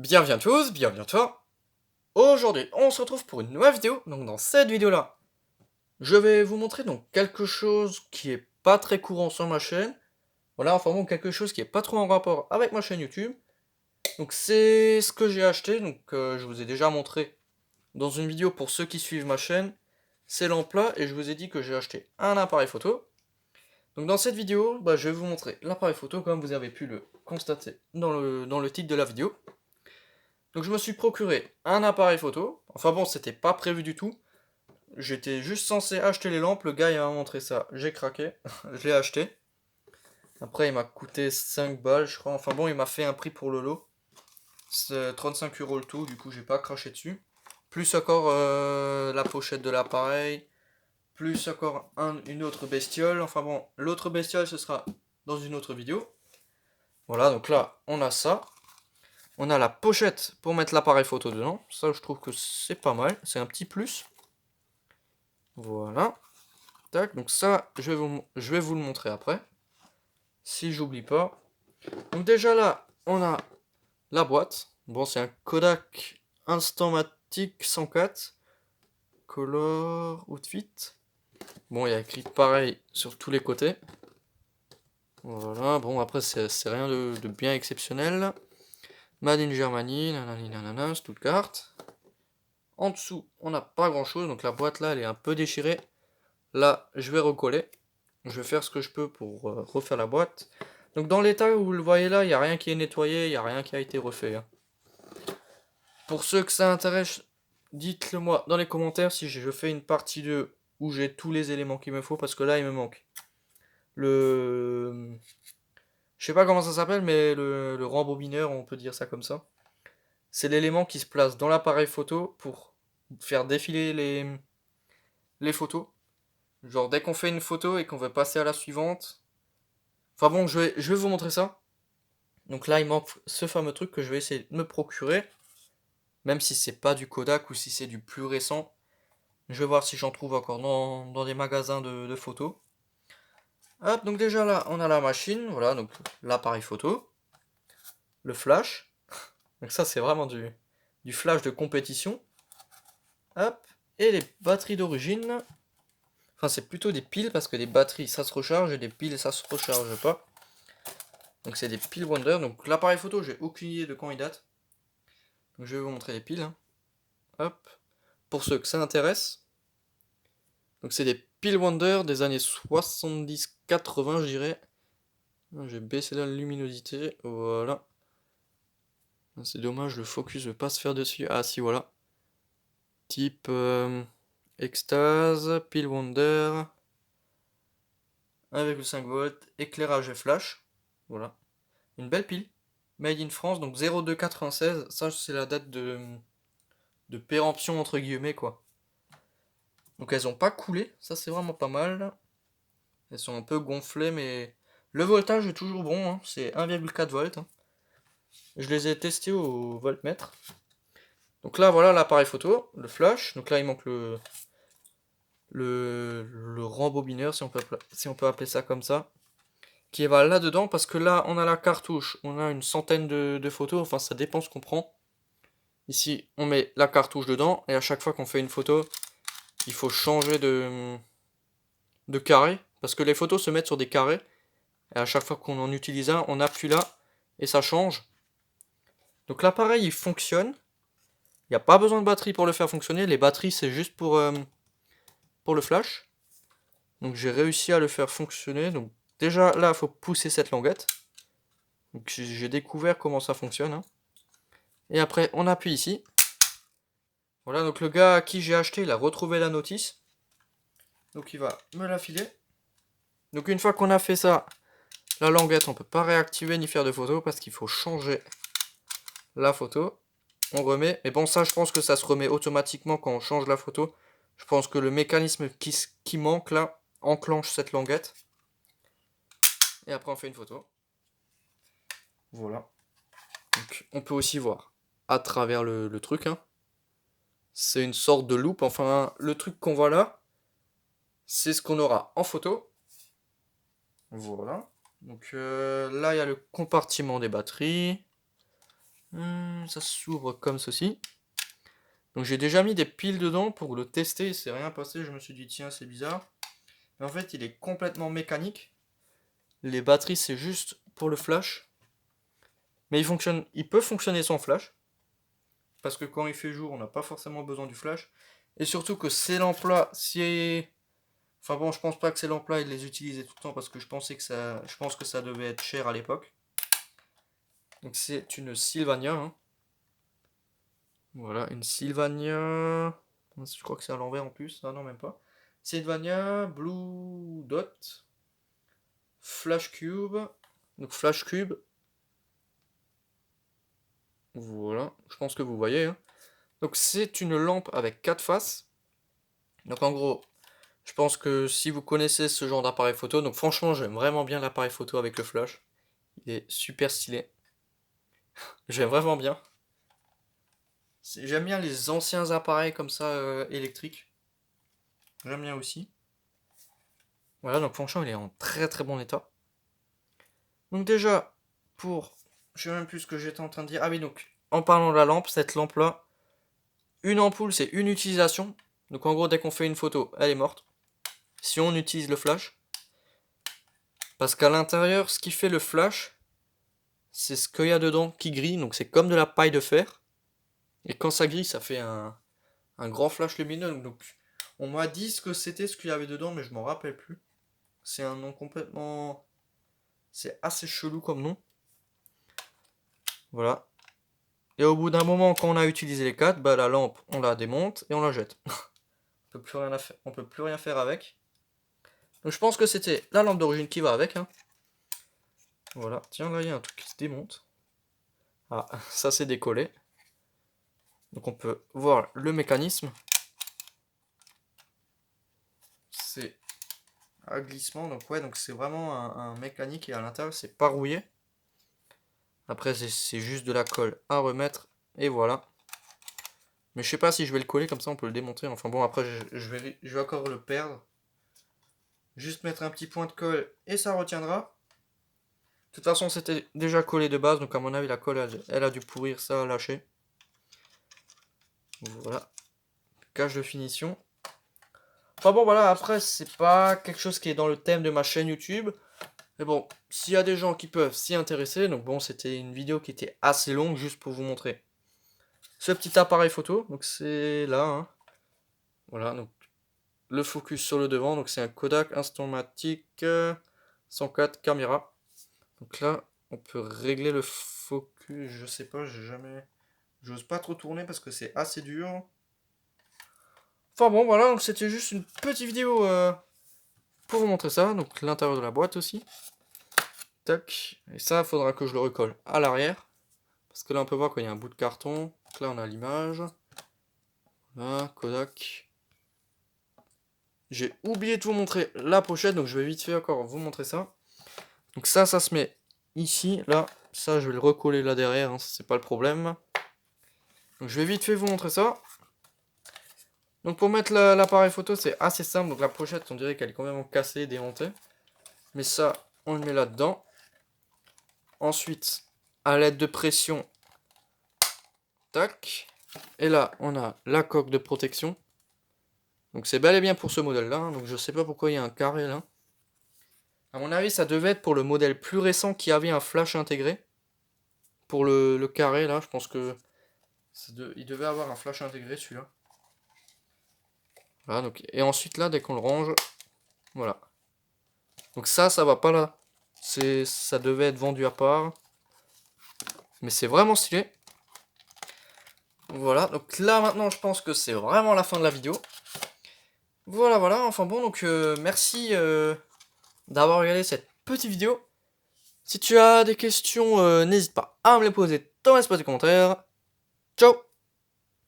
Bienvenue à tous, bienvenue à toi. Aujourd'hui, on se retrouve pour une nouvelle vidéo. Donc dans cette vidéo-là, je vais vous montrer donc quelque chose qui est pas très courant sur ma chaîne. Voilà, enfin bon, quelque chose qui est pas trop en rapport avec ma chaîne YouTube. Donc c'est ce que j'ai acheté, donc je vous ai déjà montré dans une vidéo pour ceux qui suivent ma chaîne. C'est l'emploi et je vous ai dit que j'ai acheté un appareil photo. Donc dans cette vidéo, je vais vous montrer l'appareil photo comme vous avez pu le constater dans le titre de la vidéo. Donc je me suis procuré un appareil photo. Enfin bon, c'était pas prévu du tout. J'étais juste censé acheter les lampes. Le gars il m'a montré ça. J'ai craqué. Je l'ai acheté. Après il m'a coûté 5 balles je crois. Enfin bon, il m'a fait un prix pour le lot. C'est 35 € le tout. Du coup j'ai pas craché dessus. Plus encore la pochette de l'appareil. Plus encore une autre bestiole. Enfin bon, l'autre bestiole ce sera dans une autre vidéo. Voilà, donc là on a ça. On a la pochette pour mettre l'appareil photo dedans. Ça, je trouve que c'est pas mal. C'est un petit plus. Voilà. Tac. Donc ça, je vais vous le montrer après. Si j'oublie pas. Donc déjà là, on a la boîte. Bon, c'est un Kodak Instamatic 104. Color Outfit. Bon, il y a écrit pareil sur tous les côtés. Voilà. Bon, après, c'est rien de bien exceptionnel. Made in Germany. Nanani nanana. Stuttgart. En dessous, on n'a pas grand chose, donc la boîte là, elle est un peu déchirée. Là, je vais recoller. Je vais faire ce que je peux pour refaire la boîte. Donc dans l'état où vous le voyez là, il n'y a rien qui est nettoyé, il n'y a rien qui a été refait, hein. Pour ceux que ça intéresse, dites-le moi dans les commentaires si je fais une partie 2 où j'ai tous les éléments qu'il me faut, parce que là, il me manque le... Je sais pas comment ça s'appelle, mais le rembobineur, on peut dire ça comme ça. C'est l'élément qui se place dans l'appareil photo pour faire défiler les photos. Genre dès qu'on fait une photo et qu'on veut passer à la suivante. Enfin bon, je vais vous montrer ça. Donc là, il manque ce fameux truc que je vais essayer de me procurer. Même si c'est pas du Kodak ou si c'est du plus récent. Je vais voir si j'en trouve encore dans des magasins de photos. Hop, donc déjà là, on a la machine. Voilà, donc l'appareil photo. Le flash. Donc ça, c'est vraiment du flash de compétition. Hop, et les batteries d'origine. Enfin, c'est plutôt des piles parce que les batteries ça se recharge et des piles ça se recharge pas. Donc c'est des piles Wonder. Donc l'appareil photo, j'ai aucune idée de quand il date. Donc je vais vous montrer les piles, hein. Hop. Pour ceux que ça intéresse. Donc c'est des piles Wonder des années 70-80, je dirais. J'ai baissé la luminosité. Voilà. C'est dommage, le focus ne veut pas se faire dessus. Ah si, voilà. Type extase, pile Wonder. 1,5 volts, éclairage et flash. Voilà. Une belle pile. Made in France, donc 0296. Ça, c'est la date de péremption, entre guillemets, quoi. Donc elles ont pas coulé. Ça, c'est vraiment pas mal. Elles sont un peu gonflées, mais le voltage est toujours bon, hein. C'est 1,4 volts, hein. Je les ai testés au voltmètre. Donc là, voilà l'appareil photo, le flash. Donc là, il manque le rembobineur, si on peut appeler ça comme ça, qui va là-dedans, parce que là, on a la cartouche, on a une centaine de photos, enfin, ça dépend ce qu'on prend. Ici, on met la cartouche dedans, et à chaque fois qu'on fait une photo, il faut changer de carré, parce que les photos se mettent sur des carrés, et à chaque fois qu'on en utilise un, on appuie là, et ça change. Donc l'appareil, il fonctionne. Il n'y a pas besoin de batterie pour le faire fonctionner, les batteries, c'est juste pour le flash. Donc j'ai réussi à le faire fonctionner. Donc déjà là, il faut pousser cette languette. Donc j'ai découvert comment ça fonctionne, hein. Et après, on appuie ici. Voilà, donc le gars à qui j'ai acheté, il a retrouvé la notice. Donc il va me la filer. Donc une fois qu'on a fait ça, la languette, on peut pas réactiver ni faire de photo parce qu'il faut changer la photo. On remet. Mais bon, ça, je pense que ça se remet automatiquement quand on change la photo. Je pense que le mécanisme qui manque là enclenche cette languette. Et après, on fait une photo. Voilà. Donc, on peut aussi voir à travers le truc, hein. C'est une sorte de loupe. Enfin, le truc qu'on voit là, c'est ce qu'on aura en photo. Voilà. Donc là, il y a le compartiment des batteries. Ça s'ouvre comme ceci. Donc j'ai déjà mis des piles dedans pour le tester, il s'est rien passé, je me suis dit tiens c'est bizarre. Mais en fait il est complètement mécanique. Les batteries c'est juste pour le flash. Mais il peut fonctionner sans flash. Parce que quand il fait jour on n'a pas forcément besoin du flash. Et surtout que ces lampes-là, si... Enfin bon, je pense pas que ces lampes-là, ils les utilisaient tout le temps parce que je pense que ça devait être cher à l'époque. Donc c'est une Sylvania. Hein. Voilà, une Sylvania. Je crois que c'est à l'envers en plus. Ah non, même pas. Sylvania Blue Dot Flash Cube. Donc Flash Cube. Voilà, je pense que vous voyez. Hein. Donc c'est une lampe avec 4 faces. Donc en gros, je pense que si vous connaissez ce genre d'appareil photo, donc franchement j'aime vraiment bien l'appareil photo avec le flash. Il est super stylé. J'aime vraiment bien. J'aime bien les anciens appareils comme ça électriques. J'aime bien aussi. Voilà, donc franchement il est en très très bon état. Donc déjà, je sais même plus ce que j'étais en train de dire. Ah oui, donc en parlant de la lampe, cette lampe là, une ampoule c'est une utilisation. Donc en gros dès qu'on fait une photo, elle est morte. Si on utilise le flash. Parce qu'à l'intérieur, ce qui fait le flash, c'est ce qu'il y a dedans qui grille. Donc c'est comme de la paille de fer. Et quand ça grille, ça fait un grand flash lumineux. Donc on m'a dit ce que c'était, ce qu'il y avait dedans, mais je m'en rappelle plus. C'est un nom complètement... C'est assez chelou comme nom. Voilà. Et au bout d'un moment, quand on a utilisé les 4, bah, la lampe, on la démonte et on la jette. On peut plus rien faire avec. Donc je pense que c'était la lampe d'origine qui va avec. Hein. Voilà. Tiens, là, il y a un truc qui se démonte. Ah, ça s'est décollé. Donc on peut voir le mécanisme. C'est à glissement. Donc ouais, donc c'est vraiment un mécanique et à l'intérieur, c'est pas rouillé. Après, c'est juste de la colle à remettre. Et voilà. Mais je sais pas si je vais le coller, comme ça on peut le démonter. Enfin bon, après je vais encore le perdre. Juste mettre un petit point de colle et ça retiendra. De toute façon, c'était déjà collé de base, donc à mon avis, la colle, elle a dû pourrir, ça a lâché. Voilà. Cache de finition. Enfin bon, voilà, après, c'est pas quelque chose qui est dans le thème de ma chaîne YouTube. Mais bon, s'il y a des gens qui peuvent s'y intéresser, donc bon, c'était une vidéo qui était assez longue, juste pour vous montrer ce petit appareil photo. Donc c'est là, hein. Voilà, donc le focus sur le devant, donc c'est un Kodak Instamatic 104 caméra. Donc là, on peut régler le focus, je sais pas, j'ose pas trop tourner parce que c'est assez dur. Enfin bon, voilà, donc c'était juste une petite vidéo pour vous montrer ça. Donc l'intérieur de la boîte aussi. Tac. Et ça, il faudra que je le recolle à l'arrière. Parce que là, on peut voir qu'il y a un bout de carton. Donc là, on a l'image. Là, Kodak. J'ai oublié de vous montrer la pochette, donc je vais vite fait encore vous montrer ça. Donc ça se met ici, là. Ça, je vais le recoller là derrière, hein, c'est pas le problème. Donc je vais vite fait vous montrer ça. Donc pour mettre l'appareil photo, c'est assez simple. Donc la pochette, on dirait qu'elle est complètement cassée, démontée. Mais ça, on le met là-dedans. Ensuite, à l'aide de pression, tac. Et là, on a la coque de protection. Donc c'est bel et bien pour ce modèle-là. Hein. Donc je sais pas pourquoi il y a un carré là. A mon avis, ça devait être pour le modèle plus récent qui avait un flash intégré. Pour le carré là, je pense que il devait avoir un flash intégré celui-là. Voilà, donc, et ensuite là, dès qu'on le range, voilà. Donc ça va pas là. Ça devait être vendu à part. Mais c'est vraiment stylé. Voilà, donc là maintenant je pense que c'est vraiment la fin de la vidéo. Voilà, voilà, enfin bon, donc merci d'avoir regardé cette petite vidéo. Si tu as des questions, n'hésite pas à me les poser dans l'espace des commentaires. Ciao!